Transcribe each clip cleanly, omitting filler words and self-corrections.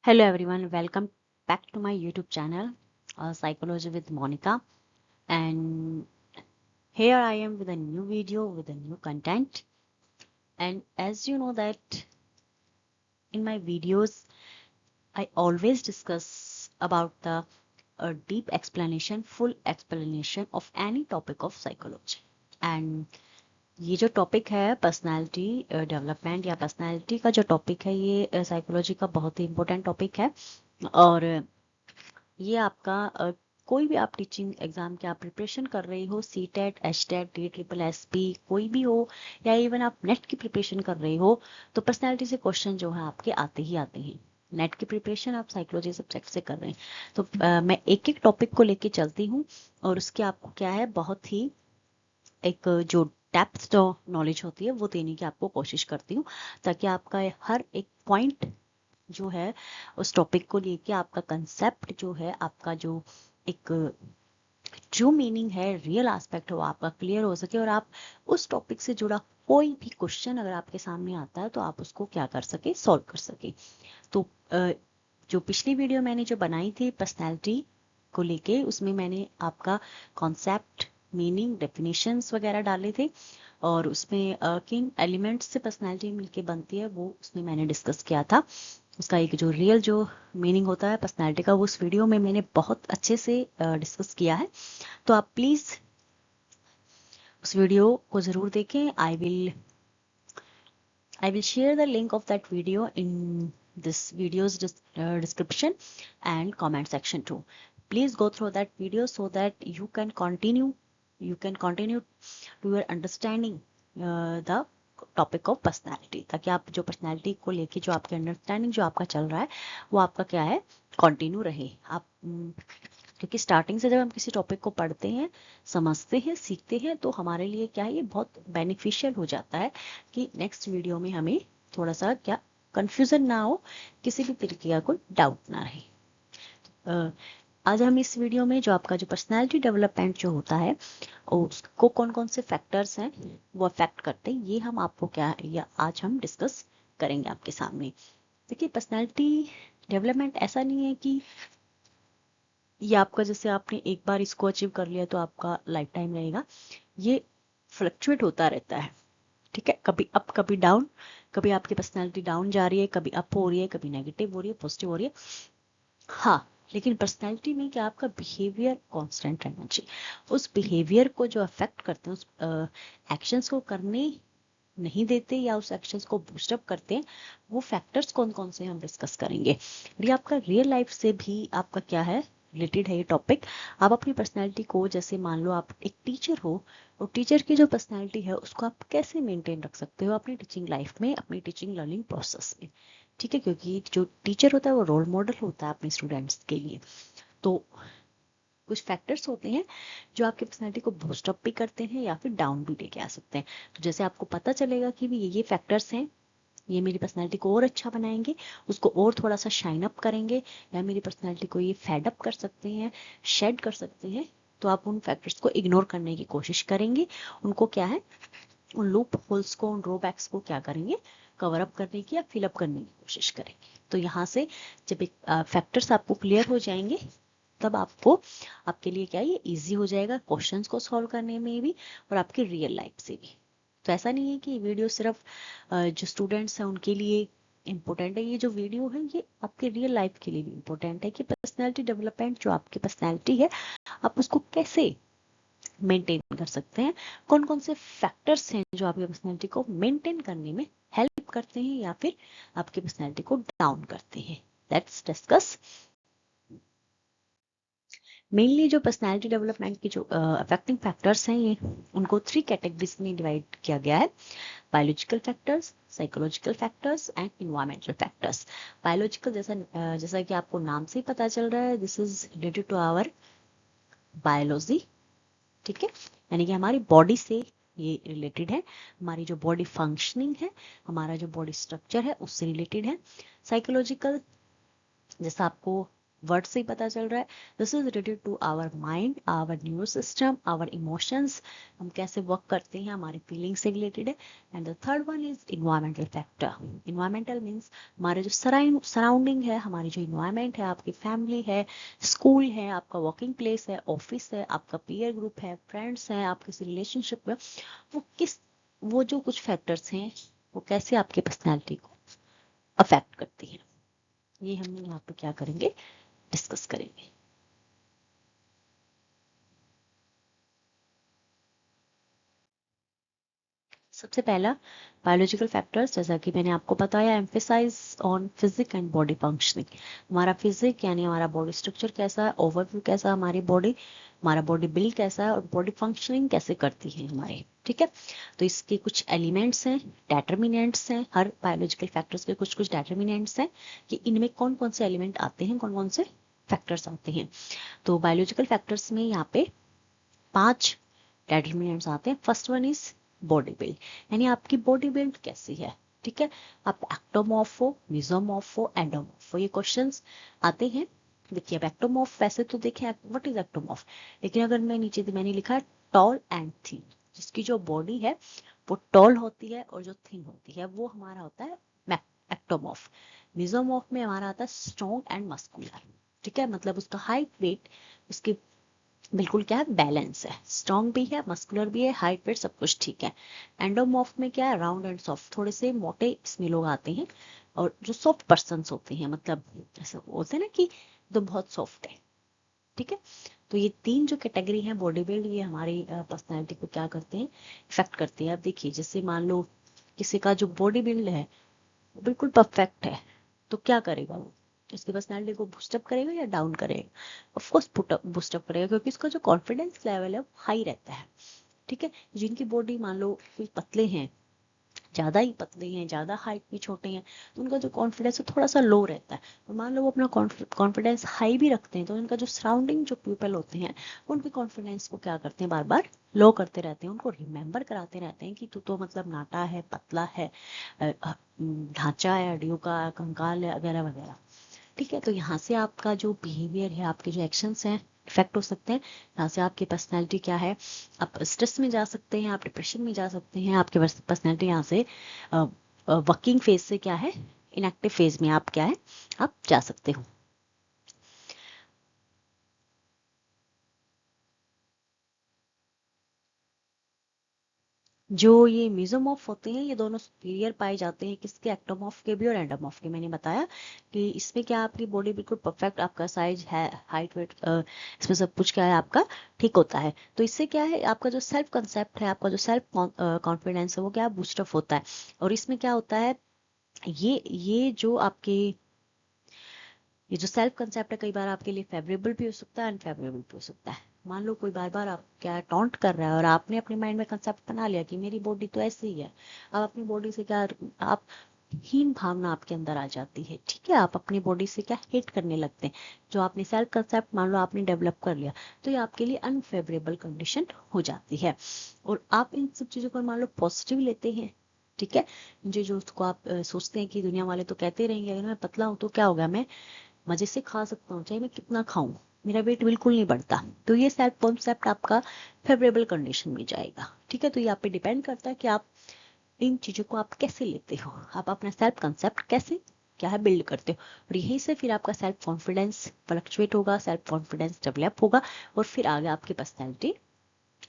Hello everyone, welcome back to my YouTube channel, Psychology with Monica. And here I am with a new video with a new content. And as you know that in my videos, I always discuss about the deep explanation, full explanation of any topic of psychology. And ये जो topic है personality development या personality का जो topic है ये psychology का बहुत ही इम्पोर्टेंट टॉपिक है। और ये आपका कोई भी आप टीचिंग एग्जाम के आप प्रिपरेशन कर रही हो, C TET, H TET, D triple S P कोई भी हो, या इवन आप नेट की प्रिपरेशन कर रही हो, तो पर्सनैलिटी से क्वेश्चन जो है आपके आते ही आते हैं। नेट की प्रिपरेशन आप साइकोलॉजी सब्जेक्ट से कर रहे हैं, तो मैं एक एक टॉपिक को लेके चलती हूँ और उसके आपको क्या है बहुत ही एक जो डेप्थ जो नॉलेज होती है वो देने की आपको कोशिश करती हूँ, ताकि आपका हर एक पॉइंट जो है उस टॉपिक को लेके आपका कंसेप्ट जो है, आपका जो एक जो मीनिंग है, रियल एस्पेक्ट है, वो आपका क्लियर हो सके और आप उस टॉपिक से जुड़ा कोई भी क्वेश्चन अगर आपके सामने आता है तो आप उसको क्या कर सके, सॉल्व कर सके। तो जो पिछली वीडियो मैंने जो बनाई थी पर्सनैलिटी को लेके, उसमें मैंने आपका कॉन्सेप्ट, मीनिंग, डेफिनेशंस वगैरह डाले थे और उसमें किन एलिमेंट्स से पर्सनैलिटी मिलके बनती है वो उसमें मैंने डिस्कस किया था। उसका एक जो रियल जो मीनिंग होता है पर्सनैलिटी का, वो उस वीडियो में मैंने बहुत अच्छे से डिस्कस किया है। तो आप प्लीज़ उस वीडियो को ज़रूर देखें। I will share the link of that video in this video's description and comment section too. Please go through that video so that you can continue to your understanding the topic of personality, ताकि आप जो personality को लेके जो आपके understanding जो आपका चल रहा है वो आपका क्या है, कंटिन्यू रहे। आप क्योंकि स्टार्टिंग से जब हम किसी टॉपिक को पढ़ते हैं, समझते हैं, सीखते हैं, तो हमारे लिए क्या है, ये बहुत बेनिफिशियल हो जाता है कि नेक्स्ट वीडियो में हमें थोड़ा सा क्या कंफ्यूजन ना हो, किसी भी तरीके का कोई डाउट ना रहे। आज हम इस वीडियो में जो आपका जो पर्सनालिटी डेवलपमेंट जो होता है उसको कौन कौन से फैक्टर्स हैं वो अफेक्ट करते हैं, ये हम आपको क्या या आज हम डिस्कस करेंगे आपके सामने। देखिए, पर्सनालिटी डेवलपमेंट ऐसा नहीं है कि ये आपका जैसे आपने एक बार इसको अचीव कर लिया तो आपका लाइफ टाइम रहेगा। ये फ्लक्चुएट होता रहता है, ठीक है, कभी अप कभी डाउन, कभी आपकी पर्सनालिटी डाउन जा रही है, कभी अप हो रही है, कभी नेगेटिव हो रही है, पॉजिटिव हो रही है। हाँ, लेकिन पर्सनालिटी में क्या आपका बिहेवियर कांस्टेंट रहना चाहिए। उस बिहेवियर को जो अफेक्ट करते हैं, उस एक्शंस को करने नहीं देते या उस एक्शंस को बूस्टअप करते हैं, वो फैक्टर्स कौन कौन से हम डिस्कस करेंगे। ये आपका रियल लाइफ से भी आपका क्या है, रिलेटेड है ये टॉपिक। आप अपनी पर्सनैलिटी को, जैसे मान लो आप एक टीचर हो, और टीचर की जो पर्सनैलिटी है उसको आप कैसे मेंटेन रख सकते हो अपनी टीचिंग लाइफ में, अपनी टीचिंग लर्निंग प्रोसेस में, ठीक है, क्योंकि जो टीचर होता है वो रोल मॉडल होता है अपने स्टूडेंट्स के लिए। तो कुछ फैक्टर्स होते हैं जो आपकी पर्सनैलिटी को बूस्ट अप भी करते हैं या फिर डाउन भी लेके आ सकते हैं। तो जैसे आपको पता चलेगा कि भी ये फैक्टर्स हैं, ये मेरी पर्सनैलिटी को और अच्छा बनाएंगे, उसको और थोड़ा सा शाइन अप करेंगे, या मेरी पर्सनैलिटी को ये फेड अप कर सकते हैं, शेड कर सकते हैं, तो आप उन फैक्टर्स को इग्नोर करने की कोशिश करेंगे। उनको क्या है, उन लूप होल्स को, उन ड्रॉबैक्स को क्या करेंगे, कवर अप करने की या फिलअप करने की कोशिश करेंगे। तो यहाँ से जब एक फैक्टर्स आपको क्लियर हो जाएंगे, तब आपको आपके लिए क्या, ये इजी हो जाएगा क्वेश्चंस को सॉल्व करने में भी और आपकी रियल लाइफ से भी। तो ऐसा नहीं है कि वीडियो सिर्फ जो स्टूडेंट्स हैं उनके लिए इम्पोर्टेंट है, ये जो वीडियो है ये आपके रियल लाइफ के लिए भी इम्पोर्टेंट है कि पर्सनैलिटी डेवलपमेंट जो आपकी पर्सनैलिटी है, आप उसको कैसे मेंटेन कर सकते हैं, कौन कौन से फैक्टर्स हैं जो आपकी पर्सनैलिटी को मेंटेन करने में हेल्प करते हैं या फिर आपकी पर्सनैलिटी को डाउन करते हैं। Let's discuss. मेनली जो पर्सनैलिटी डेवलपमेंट की जो अफेक्टिंग फैक्टर्स हैं, ये उनको 3 कैटेगरीज में डिवाइड किया गया है: biological factors, psychological factors and environmental factors. Biological जैसा कि आपको नाम से ही पता चल रहा है, this is related to our biology, ठीक है, यानी कि हमारी बॉडी से ये रिलेटेड है, हमारी जो बॉडी फंक्शनिंग है, हमारा जो बॉडी स्ट्रक्चर है उससे रिलेटेड है। साइकोलॉजिकल, जैसा आपको वर्ड से ही पता चल रहा है। This is related to our mind, our neuro system, our emotions, हम कैसे वर्क करते हैं, हमारी फीलिंग से रिलेटेड है। And the third one is environmental factor. Environmental means हमारे जो सराउंडिंग है, हमारी जो इन्वायरमेंट है, आपकी फैमिली है, स्कूल है, आपका वर्किंग प्लेस है, ऑफिस है, आपका पीयर ग्रुप है, फ्रेंड्स हैं, आप किसी रिलेशनशिप में, वो जो कुछ फैक्टर्स हैं वो कैसे आपके पर्सनैलिटी को अफेक्ट करती हैं, ये हम यहाँ पे क्या करेंगे, डिस्कस करेंगे। सबसे पहला बायोलॉजिकल फैक्टर्स, जैसा कि मैंने आपको बताया, emphasize on physique and body functioning. हमारा फिजिक यानी हमारा बॉडी स्ट्रक्चर कैसा है, ओवरव्यू कैसा है, हमारा बॉडी बिल्ड कैसा है, और बॉडी फंक्शनिंग कैसे करती है हमारे, ठीक है। तो इसके कुछ एलिमेंट्स हैं, डेटर्मिनेंट्स हैं, हर बायोलॉजिकल फैक्टर्स के कुछ कुछ डेटर्मिनेंट्स हैं कि इनमें कौन कौन से एलिमेंट आते हैं, कौन कौन से फैक्टर्स आते हैं। तो बायोलॉजिकल फैक्टर्स में यहाँ पे 5 डेटर्मिनेंट्स आते हैं। First one is body build, यानी आपकी बॉडी बिल्ड कैसी है, ठीक है। आप एक्टोमॉर्फ हो, मेसोमॉर्फ हो, एंडोमॉर्फ हो, ये क्वेश्चंस आते हैं। देखिए अब एक्टोमॉर्फ, वैसे तो देखें व्हाट इज एक्टोमॉर्फ, लेकिन अगर मैं नीचे मैंने लिखा है टॉल एंड थिन, जिसकी जो बॉडी है वो टॉल होती है और जो थिन होती है वो हमारा होता है एक्टोमॉर्फ। मेसोमॉर्फ में हमारा आता है स्ट्रॉन्ग एंड मस्कुलर, ठीक है, मतलब उसका हाइट वेट उसके बिल्कुल क्या है, बैलेंस है, स्ट्रॉन्ग भी है, मस्कुलर भी है, हाइट वेट सब कुछ ठीक है। एंडोमॉर्फ में क्या है, राउंड एंड सॉफ्ट, थोड़े से मोटे इसमें लोग आते हैं, और जो सॉफ्ट पर्सन होते हैं, मतलब ऐसे बोलते हैं ना कि तो बहुत सॉफ्ट है, ठीक है। तो ये 3 जो कैटेगरी है बॉडी बिल्ड, ये हमारी पर्सनैलिटी को क्या करते हैं, इफेक्ट करते हैं। अब देखिए जैसे मान लो किसी का जो बॉडी बिल्ड है वो बिल्कुल परफेक्ट है, तो क्या करेगा वो, उसकी पर्सनैलिटी को बूस्टअप करेगा या डाउन करेगा, ऑफ कोर्स बूस्टअप करेगा, क्योंकि उसका जो कॉन्फिडेंस लेवल है वो हाई रहता है, ठीक है। जिनकी बॉडी मान लो कोई पतले हैं, ज्यादा ही पतले हैं, ज्यादा हाइट भी छोटे हैं, तो उनका जो कॉन्फिडेंस है थोड़ा सा लो रहता है। और मान लो वो अपना कॉन्फिडेंस हाई भी रखते हैं, तो उनका जो सराउंडिंग जो पीपल होते हैं वो उनके कॉन्फिडेंस को क्या करते हैं, बार बार लो करते रहते हैं, उनको रिमेम्बर कराते रहते हैं कि तू तो मतलब नाटा है, पतला है, ढांचा है, हड्डियों का कंकाल है, वगैरह वगैरह, ठीक है। तो यहाँ से आपका जो बिहेवियर है, आपके जो एक्शंस हैं इफेक्ट हो सकते हैं। यहाँ से आपकी पर्सनैलिटी क्या है, आप स्ट्रेस में जा सकते हैं, आप डिप्रेशन में जा सकते हैं, आपकी पर्सनैलिटी यहाँ से वर्किंग फेज से क्या है, इनएक्टिव फेज में आप क्या है, आप जा सकते हो। जो ये मेसोमॉर्फ होते हैं ये दोनों सुपीरियर पाए जाते हैं, किसके, एक्टोमॉर्फ के भी और एंडोमॉर्फ के। मैंने बताया कि इसमें क्या आपकी बॉडी बिल्कुल परफेक्ट, आपका साइज है, हाइट वेट, इसमें सब कुछ क्या है आपका ठीक होता है। तो इससे क्या है, आपका जो सेल्फ कंसेप्ट है, आपका जो सेल्फ कॉन्फिडेंस है वो क्या बूस्टअप होता है। और इसमें क्या होता है, ये जो आपके ये जो सेल्फ कंसेप्ट है कई बार आपके लिए फेवरेबल भी हो सकता है, अनफेवरेबल भी हो सकता है। मान लो कोई बार बार आप क्या टॉन्ट कर रहा है और आपने अपने माइंड में कंसेप्ट बना लिया कि मेरी बॉडी तो ऐसी ही है, अब अपनी बॉडी से क्या, आप हीन भावना आपके अंदर आ जाती है, ठीक है, आप अपनी बॉडी से क्या हेट करने लगते हैं। जो आपने सेल्फ कंसेप्ट मान लो आपने डेवलप कर लिया, तो ये आपके लिए अनफेवरेबल कंडीशन हो जाती है। और आप इन सब चीजों को मान लो पॉजिटिव लेते हैं, ठीक है, जो उसको आप सोचते हैं कि दुनिया वाले तो कहते रहेंगे अगर मैं पतला हूं तो क्या होगा, मैं मजे से खा सकता हूँ चाहे मैं कितना खाऊं, मेरा वेट बिल्कुल नहीं बढ़ता, तो ये सेल्फ कॉन्सेप्ट आपका फेवरेबल कंडीशन में जाएगा, ठीक है। तो ये आप पे डिपेंड करता है कि आप इन चीजों को आप कैसे लेते हो, आप अपना सेल्फ कंसेप्ट कैसे क्या है बिल्ड करते हो, और यहीं से फिर आपका सेल्फ कॉन्फिडेंस फ्लक्चुएट होगा, सेल्फ कॉन्फिडेंस डेवलप होगा, और फिर आगे आपकी पर्सनैलिटी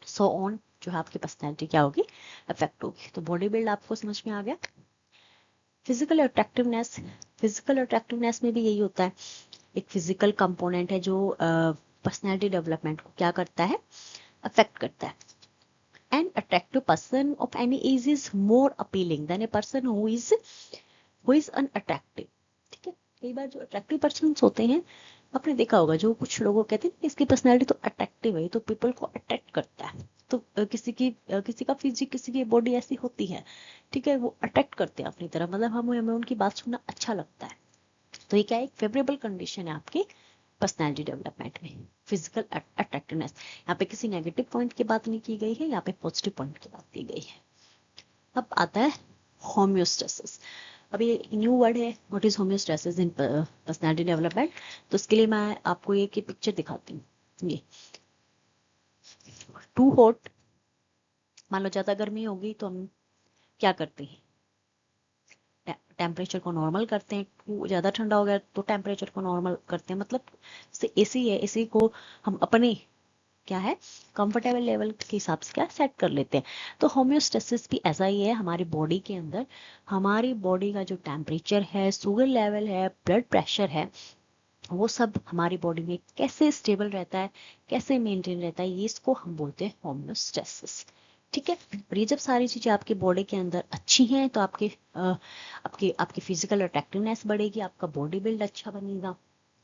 सो ऑन जो है आपकी पर्सनैलिटी क्या होगी, अफेक्ट होगी। तो बॉडी बिल्ड आपको समझ में आ गया। फिजिकल अट्रैक्टिवनेस में भी यही होता है, एक फिजिकल कंपोनेंट है जो पर्सनैलिटी डेवलपमेंट को क्या करता है, अफेक्ट करता है। An attractive person of any age is more appealing than a person who is unattractive, ठीक है। कई बार जो अट्रैक्टिव पर्सन होते हैं, आपने देखा होगा, जो कुछ लोगों कहते हैं इसकी पर्सनैलिटी तो अट्रैक्टिव है, तो पीपल को अट्रैक्ट करता है। तो किसी का फिजिक, किसी की बॉडी ऐसी होती है, ठीक है, वो अट्रैक्ट करते हैं अपनी तरफ, मतलब हमें उनकी बात सुनना अच्छा लगता है। तो ये क्या है, एक फेवरेबल कंडीशन है आपकी पर्सनैलिटी डेवलपमेंट में, फिजिकल अट्रैक्टिवनेस। यहाँ पे किसी नेगेटिव पॉइंट की बात नहीं की गई है, यहाँ पे पॉजिटिव पॉइंट की बात की गई है। अब आता है होम्योस्टेसिस। अभी न्यू वर्ड है what is homeostasis in personality development. तो इसके लिए मैं आपको एक पिक्चर दिखाती हूँ। ये टू हॉट, मान लो ज्यादा गर्मी होगी तो हम क्या करते हैं, टेम्परेचर को नॉर्मल करते हैं। ज्यादा ठंडा हो गया तो टेम्परेचर को नॉर्मल करते हैं, मतलब से एसी है, एसी को हम अपने क्या है कंफर्टेबल लेवल के हिसाब से क्या सेट कर लेते हैं। तो होम्योस्टेसिस भी ऐसा ही है हमारी बॉडी के अंदर। हमारी बॉडी का जो टेम्परेचर है, शुगर लेवल है, ब्लड प्रेशर है, वो सब हमारी बॉडी में कैसे स्टेबल रहता है, कैसे मेंटेन रहता है, ये इसको हम बोलते हैं होम्योस्टेसिस। ठीक है। और ये जब सारी चीजें आपके बॉडी के अंदर अच्छी हैं तो आपके आपकी फिजिकल अट्रैक्टिवनेस बढ़ेगी, आपका बॉडी बिल्ड अच्छा बनेगा।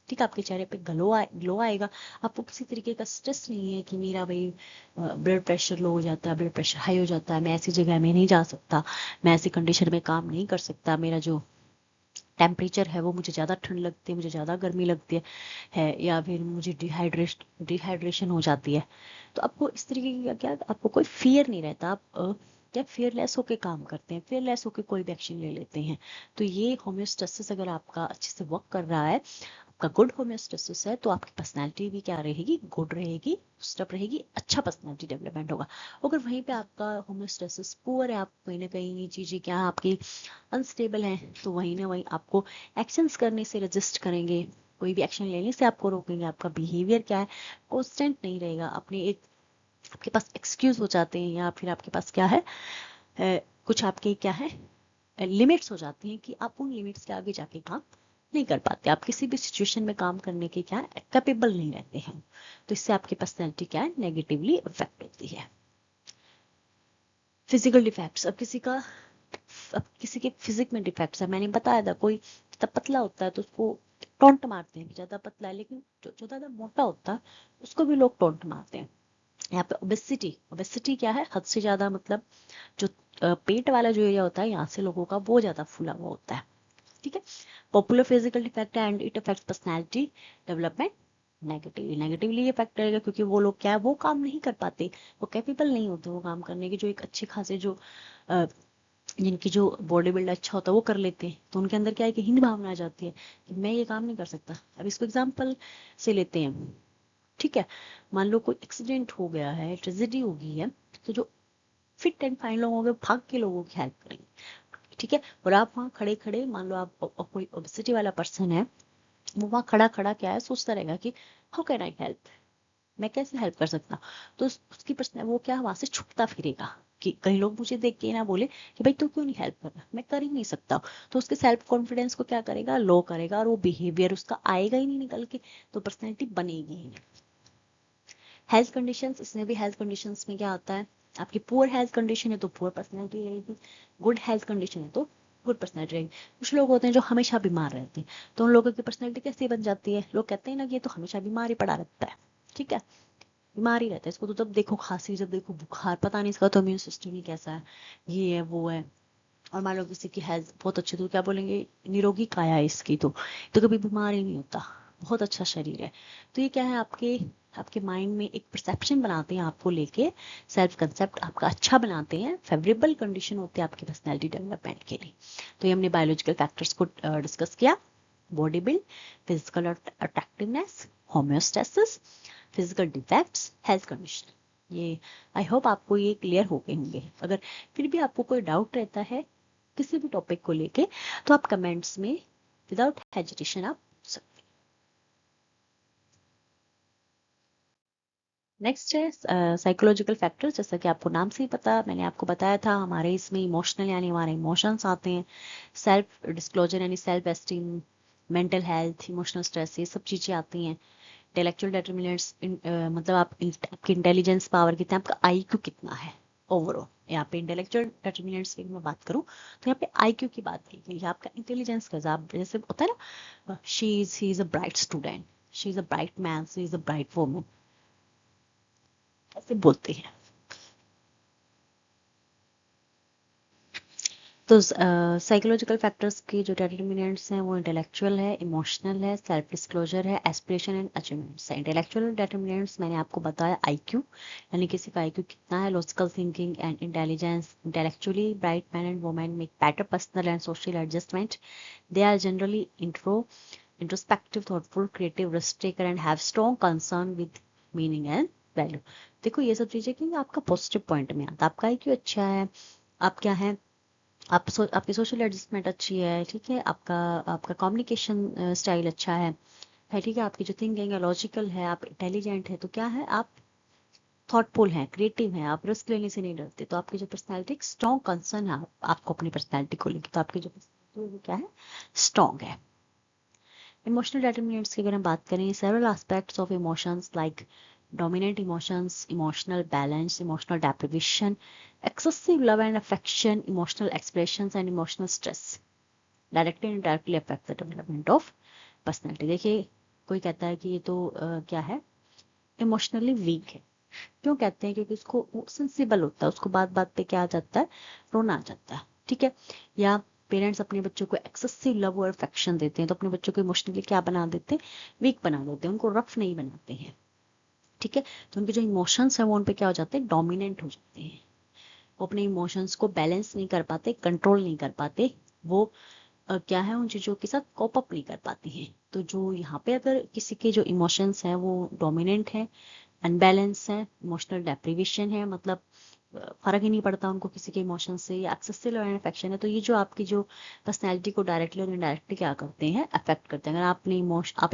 ठीक है, आपके चेहरे पे ग्लो आएगा। आपको किसी तरीके का स्ट्रेस नहीं है कि मेरा भाई ब्लड प्रेशर लो हो जाता है, ब्लड प्रेशर हाई हो जाता है, मैं ऐसी जगह में नहीं जा सकता, मैं ऐसी कंडीशन में काम नहीं कर सकता, मेरा जो टेम्परेचर है वो मुझे ज़्यादा ठंड लगती है, मुझे ज़्यादा गर्मी लगती है या फिर मुझे डिहाइड्रेशन हो जाती है। तो आपको इस तरीके की क्या आपको कोई फियर नहीं रहता। आप क्या फेयरलेस होके काम करते हैं, फेयरलेस होके कोई भी एक्शन ले लेते हैं। तो ये होम्योस्टेसिस अगर आपका अच्छे से वर्क कर रहा है, आपका गुड होम्योस्टेसिस है, तो आपकी पर्सनैलिटी भी क्या रहेगी, गुड रहेगी, स्टप रहेगी, अच्छा पर्सनैलिटी डेवलपमेंट होगा। अगर वहीं पे आपका होम्योस्टेसिस पुअर है, आप कहीं ना कहीं चीज़ें क्या आपकी अनस्टेबल हैं, तो वहीं ना वहीं आपको एक्शंस करने से रजिस्ट करेंगे, कोई भी एक्शन लेने से आपको रोकेंगे। आपका बिहेवियर क्या है, कॉन्स्टेंट नहीं रहेगा। अपने एक आपके पास एक्सक्यूज हो जाते हैं या फिर आपके पास क्या है कुछ आपके क्या है लिमिट्स हो जाती हैं कि आप उन लिमिट्स के आगे जाके काम नहीं कर पाते, आप किसी भी सिचुएशन में काम करने के क्या कैपेबल नहीं रहते हैं। तो इससे आपकी पर्सनैलिटी क्या है, नेगेटिवली इफेक्ट होती है। फिजिकल डिफेक्ट्स, अब किसी के फिजिक में डिफेक्ट्स है, मैंने बताया था, कोई ज्यादा पतला होता है तो उसको टोंट मारते हैं कि ज्यादा पतला है, लेकिन जो ज्यादा मोटा होता है उसको भी लोग टोंट मारते हैं। यहाँ पे ओबेसिटी, ओबेसिटी क्या है, हद से ज्यादा, मतलब जो पेट वाला जो एरिया होता है यहाँ से लोगों का वो ज्यादा फूला हुआ होता है। ठीक है। Popular physical defect and it affects personality development negatively effect करेगा, क्योंकि वो लोग क्या है, वो काम नहीं कर पाते, वो कैपेबल नहीं होते वो काम करने के, जो एक अच्छे खासे जो जिनकी जो बॉडी बिल्ड अच्छा होता है वो कर लेते हैं, तो उनके अंदर क्या है कि हीन भावना आ जाती है कि मैं ये काम नहीं कर सकता। अब इसको एग्जाम्पल से लेते हैं। ठीक है, मान लो कोई एक्सीडेंट हो गया है, ट्रेजेडी हो गई है, तो जो फिट एंड फाइन लोग होंगे भाग के लोगों की हेल्प करेंगे। ठीक है। और आप वहाँ खड़े खड़े, मान लो आप कोई ओबेसिटी वाला पर्सन है, वो वहाँ खड़ा खड़ा क्या है सोचता रहेगा कि हाउ कैन आई हेल्प, मैं कैसे हेल्प कर सकता। तो उसकी पर्सन वो क्या वहां से छुपता फिरेगा कि कई लोग मुझे देख के ना बोले कि भाई तू क्यों नहीं हेल्प कर रहा, मैं कर ही नहीं सकता। तो उसके सेल्फ कॉन्फिडेंस को क्या करेगा, लो करेगा, और वो बिहेवियर उसका आएगा ही नहीं निकल के, तो पर्सनैलिटी बनेगी ही नहीं। हेल्थ कंडीशंस, इसमें भी हेल्थ कंडीशंस में क्या आता है, आपकी पुअर हेल्थ कंडीशन है तो पुअर पर्सनैलिटी रहेगी, गुड हेल्थ कंडीशन है तो गुड पर्सनैलिटी रहेगी। कुछ लोग होते हैं जो हमेशा बीमार रहते हैं, तो उन लोगों की पर्सनैलिटी कैसे बन जाती है, लोग कहते हैं ना कि ये तो हमेशा बीमार ही पड़ा रहता है। ठीक है, बीमार ही रहता है, इसको तो जब देखो खांसी, जब देखो बुखार, पता नहीं इसका तो इम्यून सिस्टम ही कैसा है, ये है वो है। और मान लो किसी की हेल्थ बहुत अच्छी, तो क्या बोलेंगे, निरोगी काया है इसकी, तो कभी बीमार ही नहीं होता, बहुत अच्छा शरीर है। तो ये क्या है, आपके आपके माइंड में एक परसेप्शन बनाते हैं आपको लेके, सेल्फ कंसेप्ट आपका अच्छा बनाते हैं, फेवरेबल कंडीशन होती है आपकी पर्सनैलिटी डेवलपमेंट के लिए। तो ये हमने बायोलॉजिकल फैक्टर्स को डिस्कस किया, body build, physical attractiveness, homeostasis, physical defects, health condition. ये आई होप आपको ये क्लियर हो गए होंगे। अगर फिर भी आपको कोई डाउट रहता है किसी भी टॉपिक को लेके, तो आप कमेंट्स में विदाउट हेजिटेशन आप पूछ सकते हैं। नेक्स्ट है साइकोलॉजिकल फैक्टर्स। जैसा कि आपको नाम से ही पता, मैंने आपको बताया था, हमारे इसमें इमोशनल यानी हमारे इमोशंस आते हैं, सेल्फ डिस्क्लोजर यानी self esteem, mental health, emotional stress, ये सब चीज़ें आती हैं। इंटेलेक्चुअल डिटर्मिनेंट्स, मतलब आपकी इंटेलिजेंस पावर कितना है, आपका आईक्यू कितना है ओवरऑल। यहाँ पे इंटेलेक्चुअल डिटर्मिनेंट्स की मैं बात करूँ तो यहाँ पे आईक्यू की बात की गई है, आपका इंटेलिजेंस कैसा, आप जैसे होता है ना, he is a bright student, she is a bright man, she is a bright woman, ऐसे बोलते हैं। तो साइकोलॉजिकल फैक्टर्स के जो डिटर्मिनेंट्स हैं वो इंटेलेक्चुअल है, इमोशनल है, सेल्फ डिस्क्लोजर है, एस्पिरेशन एंड अचीवमेंट्स है। इंटेलेक्चुअल डिटर्मिनेंट्स मैंने आपको बताया आईक्यू, यानी किसी का आईक्यू कितना है, logical thinking and intelligence, intellectually bright man and women make better personal and social adjustment, they are generally introspective, thoughtful, creative, risk taker and have strong concern with meaning and value. देखो ये सब चीजें कि आपका positive point में आता है, आपका आईक्यू अच्छा है, आप क्या है, आपकी सोशल एडजस्टमेंट अच्छी है, ठीक है, आपका आपका कम्युनिकेशन स्टाइल अच्छा है, ठीक है, आपकी जो थिंकिंग है लॉजिकल है, आप इंटेलिजेंट है, तो क्या है, आप थॉटफुल हैं, क्रिएटिव हैं, आप रिस्क लेने से नहीं डरते, तो आपकी जो पर्सनैलिटी स्ट्रॉन्ग कंसर्न है आपको अपनी पर्सनैलिटी को लेकर, तो आपकी जो पर्सनैलिटी है वो क्या है, स्ट्रॉन्ग है। इमोशनल डिटरमिनेंट्स की अगर हम बात करें, several aspects of emotions like dominant emotions, emotional balance, emotional deprivation, excessive love and affection, emotional expressions and emotional stress directly and indirectly affect the development of personality। देखिए कोई कहता है कि ये तो क्या है, इमोशनली वीक है। क्यों कहते हैं, क्योंकि उसको सेंसिबल होता है, उसको बात बात पे क्या आ जाता है, रोना आ जाता है, ठीक है। या पेरेंट्स अपने बच्चों को एक्सेसिव लव और अफेक्शन देते हैं तो अपने बच्चों को इमोशनली क्या बना देते हैं, वीक बना देते हैं, उनको रफ नहीं बनाते हैं, ठीक है। तो उनके जो इमोशंस है वो उन पे क्या हो जाते हैं, डोमिनेंट हो जाते हैं, वो अपने इमोशंस को बैलेंस नहीं कर पाते, कंट्रोल नहीं कर पाते, वो क्या है, उन चीजों के साथ कोप अप नहीं कर पाती हैं। तो जो यहाँ पे अगर किसी के जो इमोशंस हैं वो डोमिनेंट है, अनबैलेंस है, इमोशनल डेप्रिवेशन है, मतलब फर्क ही नहीं पड़ता उनको किसी के इमोशन से, या एक्सेसिव लव एंड अफेक्शन है, तो ये जो आपकी जो पर्सनैलिटी को डायरेक्टली और इनडायरेक्टली क्या करते हैं, अफेक्ट करते हैं। अगर आप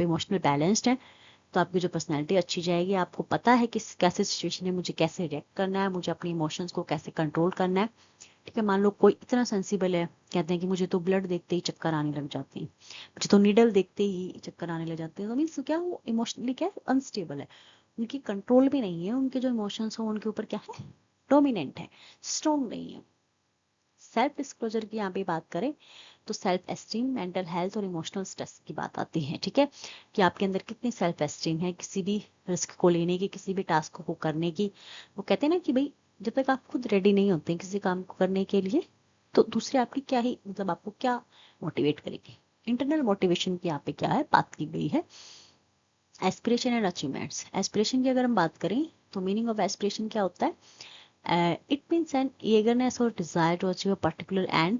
इमोशनल बैलेंस्ड हैं तो आपकी जो पर्सनैलिटी अच्छी जाएगी, आपको पता है कि कैसे सिचुएशन है मुझे कैसे रिएक्ट करना है, मुझे अपने इमोशंस को कैसे कंट्रोल करना है, ठीक है। मान लो कोई इतना सेंसिबल है, कहते हैं कि मुझे तो ब्लड देखते ही चक्कर आने लग जाते हैं, मुझे तो नीडल देखते ही चक्कर आने लग जाते हैं, तो मीन्स क्या, वो इमोशनली क्या है, अनस्टेबल है, उनकी कंट्रोल भी नहीं है, उनके जो इमोशंस हो उनके ऊपर क्या है, डोमिनेंट है, स्ट्रॉन्ग नहीं है। सेल्फ डिस्क्लोजर की यहाँ पे बात करें तो सेल्फ एस्टीम, मेंटल हेल्थ और इमोशनल स्ट्रेस की बात आती है, ठीक है, कि आपके अंदर कितनी सेल्फ एस्टीम है किसी भी रिस्क को लेने की, किसी भी टास्क को करने की। वो कहते हैं ना कि भाई जब तक आप खुद रेडी नहीं होते किसी काम को करने के लिए, तो दूसरे आपकी क्या ही, मतलब आपको क्या मोटिवेट करेगी। इंटरनल मोटिवेशन की यहाँ पे क्या है, बात की गई है। एस्पिरेशन एंड अचीवमेंट्स, एस्पिरेशन की अगर हम बात करें तो मीनिंग ऑफ एस्पिरेशन क्या होता है, it means an eagerness or desire to achieve a particular end,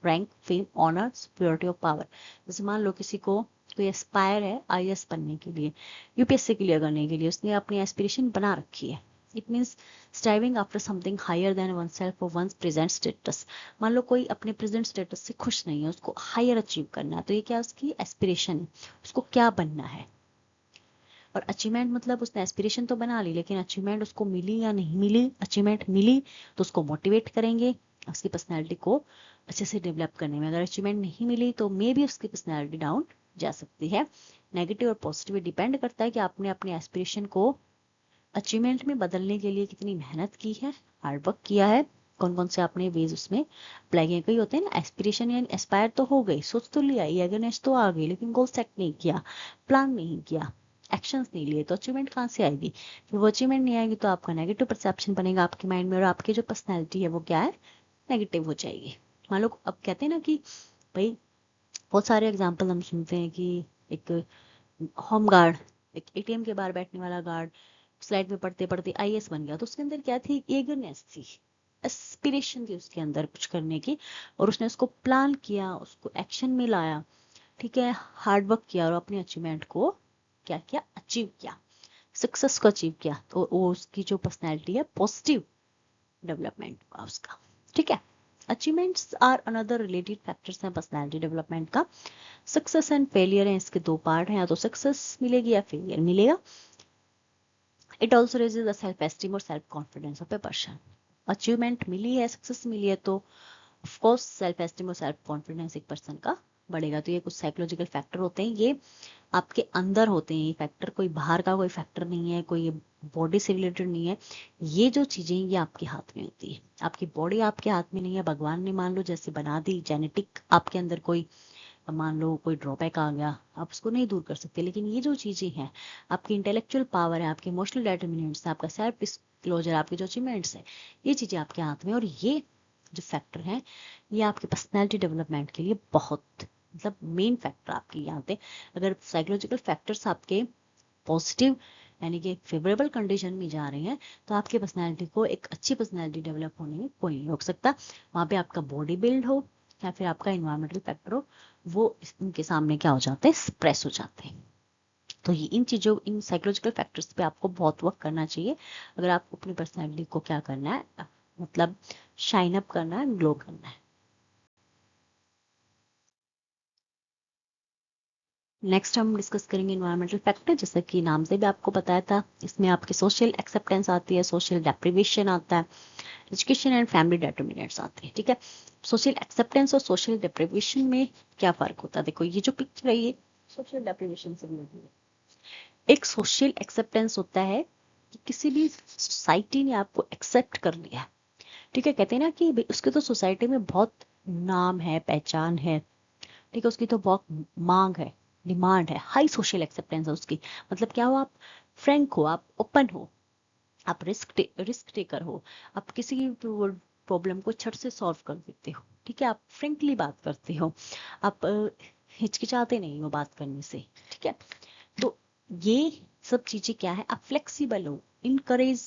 rank, fame, honor, superiority of power। जैसे मान लो किसी को कोई एस्पायर है आईएएस बनने के लिए, यूपीएससी क्लियर करने के लिए, उसने अपनी एस्पिरेशन बना रखी है। It means striving after something higher than oneself और वंस प्रेजेंट स्टेटस। मान लो कोई अपने प्रेजेंट स्टेटस से खुश नहीं है, उसको हायर अचीव करना है, तो ये क्या उसकी एस्पिरेशन है, उसको क्या बनना है। और अचीवमेंट मतलब उसने एस्पिरेशन तो बना ली, लेकिन अचीवमेंट उसको मिली या नहीं मिली, अचीवमेंट मिली तो उसको मोटिवेट करेंगे उसकी पर्सनैलिटी को अच्छे से डेवलप करने में, अगर अचीवमेंट नहीं मिली तो मे भी उसकी पर्सनैलिटी डाउन जा सकती है। नेगेटिव और पॉजिटिव डिपेंड करता है कि आपने अपने एस्पिरेशन को अचीवमेंट में बदलने के लिए कितनी मेहनत की है, हार्डवर्क किया है, कौन कौन से आपने वेज उसमें अप्लाई किए। कई होते हैं ना एस्पिरेशन या एस्पायर तो हो गई, सोच तो लिया, ईगरनेस तो आ गई, लेकिन गोल सेट नहीं किया, प्लान नहीं किया, एक्शंस नहीं लिए, तो अचीवमेंट कहाँ से आएगी। फिर वो अचीवमेंट नहीं आएगी तो आपका नेगेटिव परसेप्शन बनेगा आपके माइंड में, और आपकी जो पर्सनैलिटी है वो क्या है, नेगेटिव हो जाएगी। मान लो अब कहते हैं ना कि भाई बहुत सारे एग्जाम्पल हम सुनते हैं कि एक होम गार्ड, एक एटीएम के बाहर बैठने वाला गार्ड स्लाइड में पढ़ते पढ़ते आईएएस बन गया, तो उसके अंदर क्या थी, एगरनेस थी, एस्पिरेशन थी उसके अंदर कुछ करने की, और उसने उसको प्लान किया, उसको एक्शन में लाया, ठीक है, हार्डवर्क किया और अपने अचीवमेंट को क्या किया, अचीव किया, सक्सेस को अचीव किया, तो वो उसकी जो पर्सनैलिटी है पॉजिटिव डेवलपमेंट हुआ उसका, ठीक है। Achievements are another related factors हैं पर्सनैलिटी डेवलपमेंट का। सक्सेस एंड फेलियर है, इसके दो पार्ट हैं, या तो सक्सेस मिलेगी या फेलियर मिलेगा। It also raises the self esteem और self confidence of a person. Achievement मिली है, सक्सेस मिली है, तो ऑफकोर्स सेल्फ एस्टीम और सेल्फ कॉन्फिडेंस एक पर्सन का बढ़ेगा। तो ये कुछ साइकोलॉजिकल फैक्टर होते हैं, ये आपके अंदर होते हैं, ये फैक्टर कोई बाहर का कोई फैक्टर नहीं है, कोई बॉडी से रिलेटेड नहीं है। ये जो चीजें ये आपके हाथ में होती है, आपकी बॉडी आपके हाथ में नहीं है, भगवान ने मान लो जैसे बना दी, जेनेटिक आपके अंदर कोई मान लो कोई ड्रॉबैक आ गया, आप उसको नहीं दूर कर सकते, लेकिन ये जो चीजें हैं, आपकी इंटेलेक्चुअल पावर है, आपके इमोशनल डिटरमिनेंट्स है, आपका सेल्फ डिस्क्लोजर, आपके जो अचीवमेंट्स है, ये चीजें आपके हाथ में, और ये जो फैक्टर हैं ये आपके पर्सनैलिटी डेवलपमेंट के लिए बहुत मतलब मेन फैक्टर आपके यहाँ पे। अगर साइकोलॉजिकल फैक्टर्स आपके पॉजिटिव यानी कि फेवरेबल कंडीशन में जा रहे हैं तो आपकी पर्सनैलिटी को एक अच्छी पर्सनैलिटी डेवलप होने में कोई नहीं रोक सकता। वहाँ पे आपका बॉडी बिल्ड हो या फिर आपका इन्वायरमेंटल फैक्टर हो, वो इनके सामने क्या हो जाते हैं, स्प्रेस हो जाते हैं। तो ये इन साइकोलॉजिकल फैक्टर्स पे आपको बहुत वर्क करना चाहिए अगर आपको अपनी पर्सनैलिटी को क्या करना है, मतलब शाइन अप करना है, ग्लो करना है। नेक्स्ट हम डिस्कस करेंगे इन्वायरमेंटल फैक्टर। जैसा कि नाम से भी आपको बताया था, इसमें आपकी सोशल एक्सेप्टेंस आती है, सोशल डेप्रिवेशन आता है, एजुकेशन एंड फैमिली डिटर्मिनेंट्स आते हैं। ठीक है, सोशल एक्सेप्टेंस और सोशल डेप्रिवेशन में क्या फर्क होता है? देखो ये जो पिक्चर है ये सोशल डेप्रिवेशन से मिलती है। एक सोशल एक्सेप्टेंस होता है कि किसी भी सोसाइटी ने आपको एक्सेप्ट कर लिया। ठीक है, कहते हैं ना कि उसके तो सोसाइटी में बहुत नाम है, पहचान है। ठीक है, उसकी तो बहुत मांग है, डिमांड है, हाई सोशल एक्सेप्टेंस है उसकी। मतलब क्या हो, आप फ्रैंक हो, आप ओपन हो, आप रिस्क टेकर हो, आप किसी प्रॉब्लम को छट से सॉल्व कर देते हो। ठीक है, आप फ्रेंकली बात करते हो, आप हिचकिचाते नहीं हो बात करने से। ठीक है, तो ये सब चीजें क्या है, आप फ्लेक्सिबल हो, इनकरेज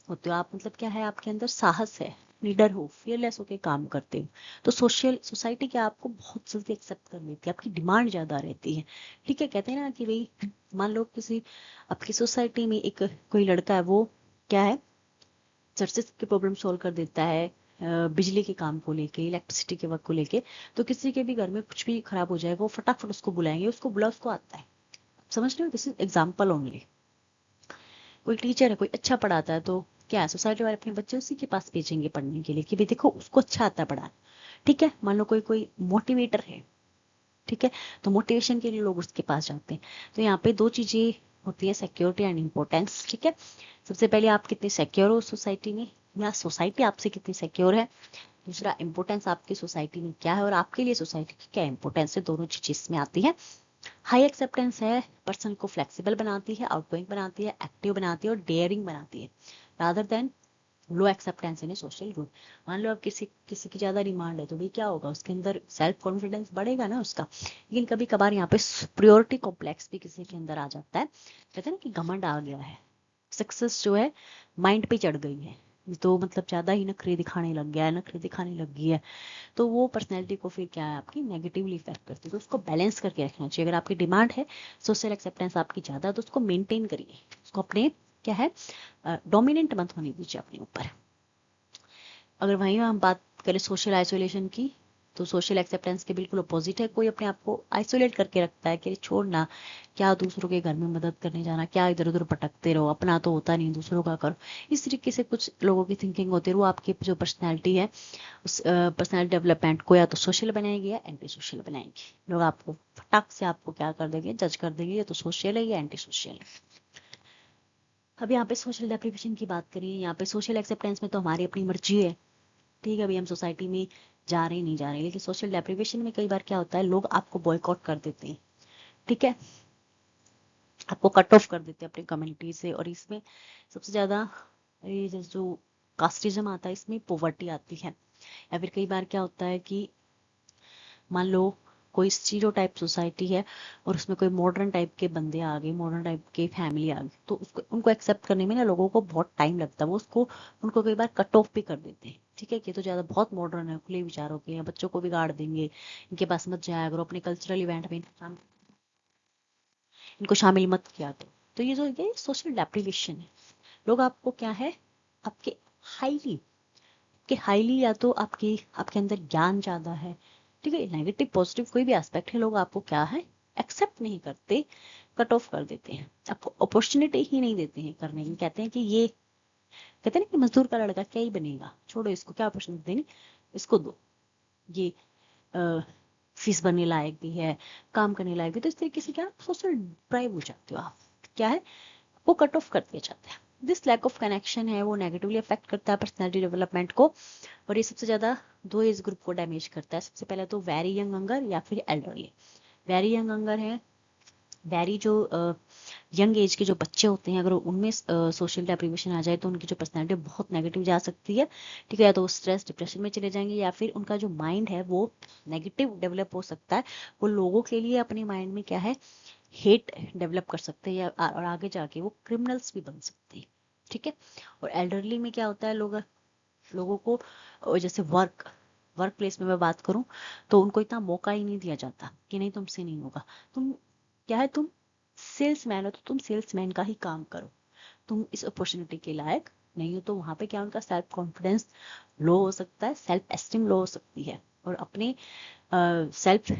होते हो आप, मतलब क्या है आपके अंदर साहस है, लीडर हो, फियरलेस होके काम करते हो। तो सोसाइटी क्या आपको बहुत जल्दी एक्सेप्ट कर लेती है, आपकी डिमांड ज्यादा रहती है। ठीक है, कहते हैं ना कि भाई मान लो किसी आपकी सोसाइटी में एक कोई लड़का है, वो क्या है झट से सबकी प्रॉब्लम सॉल्व कर देता है, बिजली के काम को लेके, इलेक्ट्रिसिटी के वर्क को लेके। तो किसी के भी घर में कुछ भी खराब हो जाएगा, वो फटाफट उसको बुलाएंगे, उसको बुला, उसको आता है। समझ रहे हो, दिस इज एग्जाम्पल ओनली। कोई टीचर है, कोई अच्छा पढ़ाता है, तो क्या है सोसाइटी वाले अपने बच्चे उसी के पास भेजेंगे पढ़ने के लिए कि भाई देखो उसको अच्छा आता है पढ़ाना। ठीक है, मान लो कोई कोई मोटिवेटर है, ठीक है, तो मोटिवेशन के लिए लोग उसके पास जाते हैं। तो यहाँ पे दो चीजें होती है, सिक्योरिटी एंड इम्पोर्टेंस। ठीक है, सबसे पहले आप कितने सिक्योर हो सोसाइटी में, या सोसाइटी आपसे कितनी सिक्योर है। दूसरा, इंपोर्टेंस आपकी सोसाइटी में क्या है और आपके लिए सोसाइटी की क्या इंपोर्टेंस है, दोनों चीजें इसमें आती है। हाई एक्सेप्टेंस है, पर्सन को फ्लेक्सिबल बनाती है, आउटगोइंग बनाती है, एक्टिव बनाती है और डेयरिंग बनाती है, rather than low acceptance in social group. मान लो अब किसी किसी की ज्यादा डिमांड है, तो भाई क्या होगा, उसके अंदर सेल्फ कॉन्फिडेंस बढ़ेगा ना उसका। लेकिन कभी कभार यहाँ पे सुप्रियोरिटी कॉम्प्लेक्स भी किसी के अंदर आ जाता है। कहते हैं ना कि घमंड आ गया है, सक्सेस जो है माइंड पे चढ़ गई है, तो मतलब ज्यादा ही नखरे दिखाने लग गया है, नखरे दिखाने लग गई है। तो वो पर्सनैलिटी को फिर क्या है आपकी नेगेटिवली इफेक्ट करती है। तो उसको बैलेंस करके रखना चाहिए। अगर आपकी डिमांड है, सोशल एक्सेप्टेंस आपकी ज्यादा, तो उसको मेंटेन करिए, उसको अपने क्या है डोमिनेंट मत होने दीजिए अपने ऊपर। अगर वहीं हम बात करें सोशल आइसोलेशन की, तो सोशल एक्सेप्टेंस के बिल्कुल अपोजिट है। कोई अपने आप को आइसोलेट करके रखता है कि छोड़ना, क्या दूसरों के घर में मदद करने जाना, क्या इधर उधर भटकते रहो, अपना तो होता नहीं, दूसरों का करो। इस तरीके से कुछ लोगों की थिंकिंग होती है। वो आपकी जो पर्सनैलिटी है उस पर्सनैलिटी डेवलपमेंट को या तो सोशल बनाएगी या एंटी सोशल बनाएगी। लोग आपको फटाक से आपको क्या कर देंगे, जज कर देंगे, या तो सोशल है या एंटी सोशल है। अब यहाँ पे सोशल डेप्रिवेशन की बात करें, यहाँ पे सोशल एक्सेप्टेंस में तो हमारी अपनी मर्जी है। ठीक है, अभी हम सोसाइटी में जा रहे हैं, नहीं जा रहे, लेकिन सोशल डेप्रिवेशन में कई बार क्या होता है, लोग आपको बॉयकॉट कर देते हैं। ठीक है, आपको कट ऑफ कर देते हैं अपनी कम्युनिटी से। और इसमें सबसे ज्यादा ये जो कास्टिज्म आता है, इसमें पॉवर्टी आती है। या फिर कई बार क्या होता है कि मान लो कोई स्टीरियोटाइप सोसाइटी है और उसमें कोई मॉडर्न टाइप के बंदे आ गए, मॉडर्न टाइप के फैमिली आ गई, तो उसको उनको एक्सेप्ट करने में ना लोगों को बहुत टाइम लगता है। वो उसको उनको कई बार कट ऑफ भी कर देते हैं। ठीक है, कि तो ज्यादा बहुत मॉडर्न है, खुले विचारों के, या बच्चों को बिगाड़ देंगे, इनके पास मत जाया करो, अपने कल्चरल इवेंट में इनको शामिल मत किया करो। तो ये सोशल डेप्रिवेशन है। लोग आपको क्या है, आपके हाईली या तो आपके आपके अंदर ज्ञान ज्यादा है, ठीक है, नेगेटिव पॉजिटिव कोई भी एस्पेक्ट है, लोग आपको क्या है एक्सेप्ट नहीं करते, कट ऑफ कर देते हैं, आपको अपॉर्चुनिटी ही नहीं देते हैं करने की। कहते हैं कि ये, कहते हैं ना कि मजदूर का लड़का क्या ही बनेगा, छोड़ो इसको, क्या अपॉर्चुनिटी देनी, इसको दो, ये फीस भरने लायक भी है, काम करने लायक भी। तो इस तरीके से क्या सोशल ड्राइव हो जाते हो आप, क्या है वो कट ऑफ कर दिया जाता है। दिस लैक ऑफ कनेक्शन है वो नेगेटिवली अफेक्ट करता है पर्सनैलिटी डेवलपमेंट को। और ये सबसे ज्यादा दो एज ग्रुप को डैमेज करता है। सबसे पहले तो वेरी यंग यंगर या फिर एल्डरली। वेरी यंग यंगर है, वेरी जो यंग एज के जो बच्चे होते हैं, अगर उनमें सोशल डेप्रिवेशन आ जाए तो उनकी जो पर्सनैलिटी बहुत नेगेटिव जा सकती है। ठीक है, या तो वो स्ट्रेस डिप्रेशन में चले जाएंगे, या फिर उनका जो माइंड है वो नेगेटिव डेवलप हो सकता है। वो लोगों के लिए अपने माइंड में क्या है, हेट डेवलप कर सकते हैं, या और आगे जाके वो क्रिमिनल्स भी बन सकते हैं। ठीक है, और एल्डरली में क्या होता है, लोगों को जैसे वर्क प्लेस में मैं बात करूं तो उनको इतना मौका ही नहीं दिया जाता कि नहीं तुमसे नहीं होगा, तुम क्या है, तुम सेल्समैन हो तो तुम सेल्समैन का ही काम करो, तुम इस अपॉर्चुनिटी के लायक नहीं हो। तो वहां पे क्या, उनका सेल्फ कॉन्फिडेंस लो हो सकता है, सेल्फ एस्टीम लो हो सकती है, और अपने सेल्फ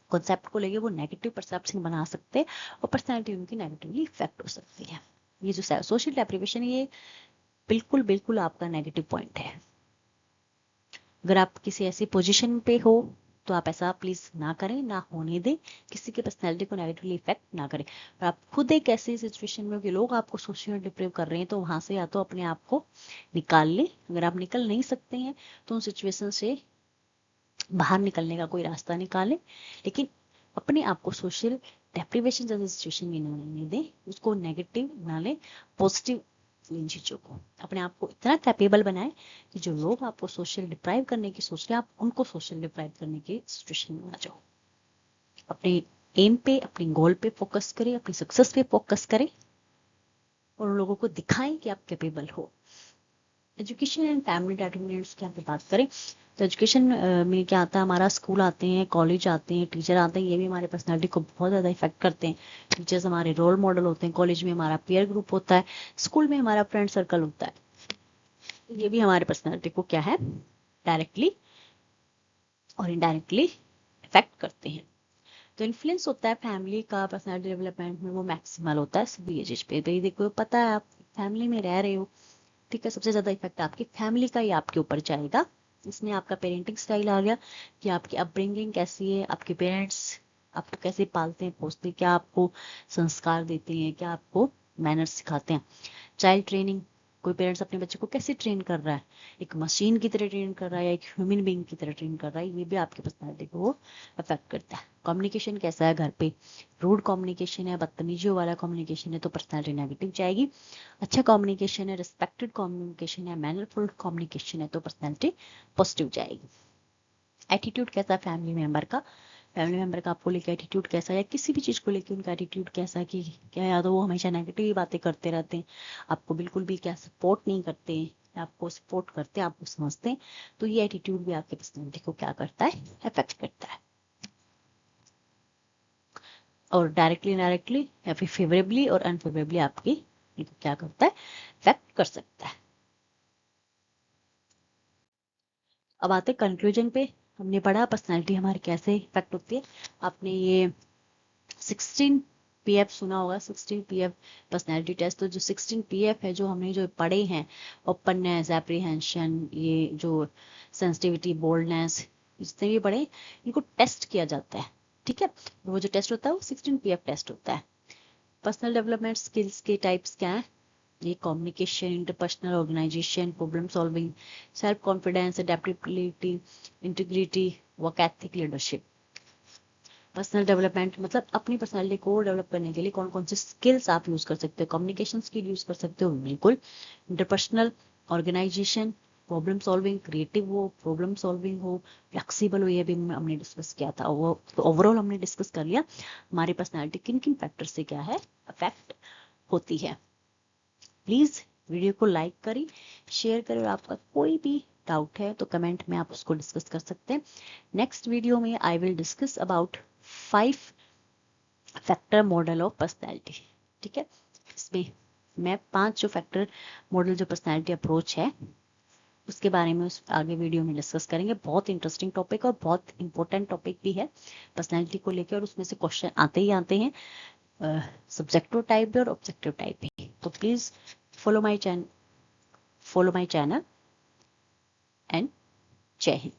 कॉन्सेप्ट को लेके वो नेगेटिव परसेप्शन बना सकते हैं, और पर्सनैलिटी उनकी नेगेटिवली इफेक्ट हो सकती है। ये जो सोशल डेप्रिवेशन, ये बिल्कुल बिल्कुल आपका नेगेटिव पॉइंट है। अगर आप किसी ऐसी पोजीशन पे हो तो आप ऐसा प्लीज ना करें, ना होने दें, किसी की पर्सनैलिटी को नेगेटिवली इफेक्ट ना करें। और आप खुद एक ऐसी सिचुएशन में हो कि लोग आपको सोशल डिप्रेव कर रहे हैं, तो वहां से या तो अपने आप को निकाल लें। अगर आप निकल नहीं सकते हैं तो उन सिचुएशन से बाहर निकलने का कोई रास्ता निकालें, लेकिन अपने आप को सोशल डेप्रिवेशन जैसी सिचुएशन में ना दें, उसको नेगेटिव ना लें, पॉजिटिव इन चीजों को अपने आप को इतना कैपेबल बनाएं कि जो लोग आपको सोशल डिप्राइव करने की सोच रहे हैं, आप उनको सोशल डिप्राइव करने की सिचुएशन में आ जाओ। अपने एम पे, अपने गोल पे फोकस करें, अपनी सक्सेस पे फोकस करें, और लोगों को दिखाएं कि आप कैपेबल हो। एजुकेशन एंड फैमिली डिटरमिनेंट्स की आप बात करें तो एजुकेशन में क्या आता है, हमारा स्कूल आते हैं, कॉलेज आते हैं, टीचर आते हैं, ये भी हमारे पर्सनालिटी को बहुत ज़्यादा इफेक्ट करते हैं। टीचर्स हमारे रोल मॉडल होते हैं, कॉलेज में हमारा पीयर ग्रुप होता है, स्कूल में हमारा फ्रेंड सर्कल होता है। ये भी हमारे पर्सनालिटी को क्या है, डायरेक्टली और इनडायरेक्टली इफेक्ट करते हैं। तो इन्फ्लुएंस होता है फैमिली का पर्सनालिटी डेवलपमेंट में, वो मैक्सिमल होता है सभी एजेस पे। तो ये देखो, पता है आप फैमिली में रह रहे हो, ठीक है, सबसे ज्यादा इफेक्ट आपकी फैमिली का ही आपके ऊपर जाएगा। इसमें आपका पेरेंटिंग स्टाइल आ गया कि आपकी अपब्रिंगिंग कैसी है, आपके पेरेंट्स आपको कैसे पालते हैं पोसते हैं, क्या आपको संस्कार देते हैं, क्या आपको मैनर्स सिखाते हैं। चाइल्ड ट्रेनिंग, कोई पेरेंट्स अपने बच्चे को कैसे ट्रेन कर रहा है, एक मशीन की तरह ट्रेन कर रहा है या एक ह्यूमन बीइंग की तरह ट्रेन कर रहा है, ये भी आपकी पर्सनैलिटी को वो अफेक्ट करता है। कम्युनिकेशन कैसा है घर पे, रूड कम्युनिकेशन है, बदतमीजियों वाला कम्युनिकेशन है, तो पर्सनैलिटी नेगेटिव जाएगी। अच्छा कम्युनिकेशन है, रिस्पेक्टेड कम्युनिकेशन है, मैनरफुल कम्युनिकेशन है, तो पर्सनैलिटी पॉजिटिव जाएगी। एटीट्यूड कैसा है फैमिली मेंबर का आपको लेकर एटीट्यूड कैसा है, या किसी भी चीज को लेकर उनका एटीट्यूड कैसा है, कि क्या या तो वो हमेशा नेगेटिव ही बातें करते रहते हैं, आपको बिल्कुल भी क्या सपोर्ट नहीं करते हैं, या आपको सपोर्ट करते हैं, आपको समझते हैं, तो ये एटीट्यूड भी आपकी पर्सनैलिटी को क्या करता है, अफेक्ट करता है। और डायरेक्टली इनडायरेक्टली या फिर फेवरेबली और अनफेवरेबली आपकी क्या करता है, अफेक्ट कर सकता है। अब आते हैं कंक्लूजन पे। हमने पढ़ा पर्सनैलिटी हमारी कैसे इफेक्ट होती है। आपने ये 16 पीएफ सुना होगा, 16 पीएफ पर्सनैलिटी टेस्ट। तो जो 16 पीएफ है, जो हमने जो पढ़े हैं, ओपननेस, एप्रीहेंशन, ये जो सेंसिटिविटी, बोल्डनेस, जितने भी पढ़े, इनको टेस्ट किया जाता है। ठीक है, वो जो टेस्ट होता है वो 16 पीएफ टेस्ट होता है। पर्सनल डेवलपमेंट स्किल्स के टाइप्स क्या है, ये communication, interpersonal organization, problem solving, self confidence, adaptability, integrity, work ethic, leadership. Personal development मतलब अपनी पर्सनालिटी को डेवलप करने के लिए कौन कौन से स्किल्स आप यूज कर सकते हो। कम्युनिकेशन स्किल यूज कर सकते हो, बिल्कुल। Interpersonal, organization, problem solving, creative हो, प्रॉब्लम सॉल्विंग हो, फ्लेक्सिबल हो, ये भी हमने डिस्कस किया था। वो तो ओवरऑल हमने डिस्कस कर लिया हमारी पर्सनालिटी किन किन फैक्टर से क्या है, अफेक्ट होती है। प्लीज वीडियो को लाइक करें, शेयर करें, और आपका कोई भी डाउट है तो कमेंट में आप उसको डिस्कस कर सकते हैं। नेक्स्ट वीडियो में I will discuss about 5 factor model of personality. ठीक है, इसमें मैं 5 जो फैक्टर मॉडल जो पर्सनैलिटी अप्रोच है उसके बारे में उस आगे वीडियो में डिस्कस करेंगे। बहुत इंटरेस्टिंग टॉपिक और बहुत इंपॉर्टेंट टॉपिक भी है पर्सनैलिटी को लेकर, और उसमें से क्वेश्चन आते ही आते हैं, सब्जेक्टिव टाइप भी और ऑब्जेक्टिव टाइप भी। तो please follow my channel and जय हिंद।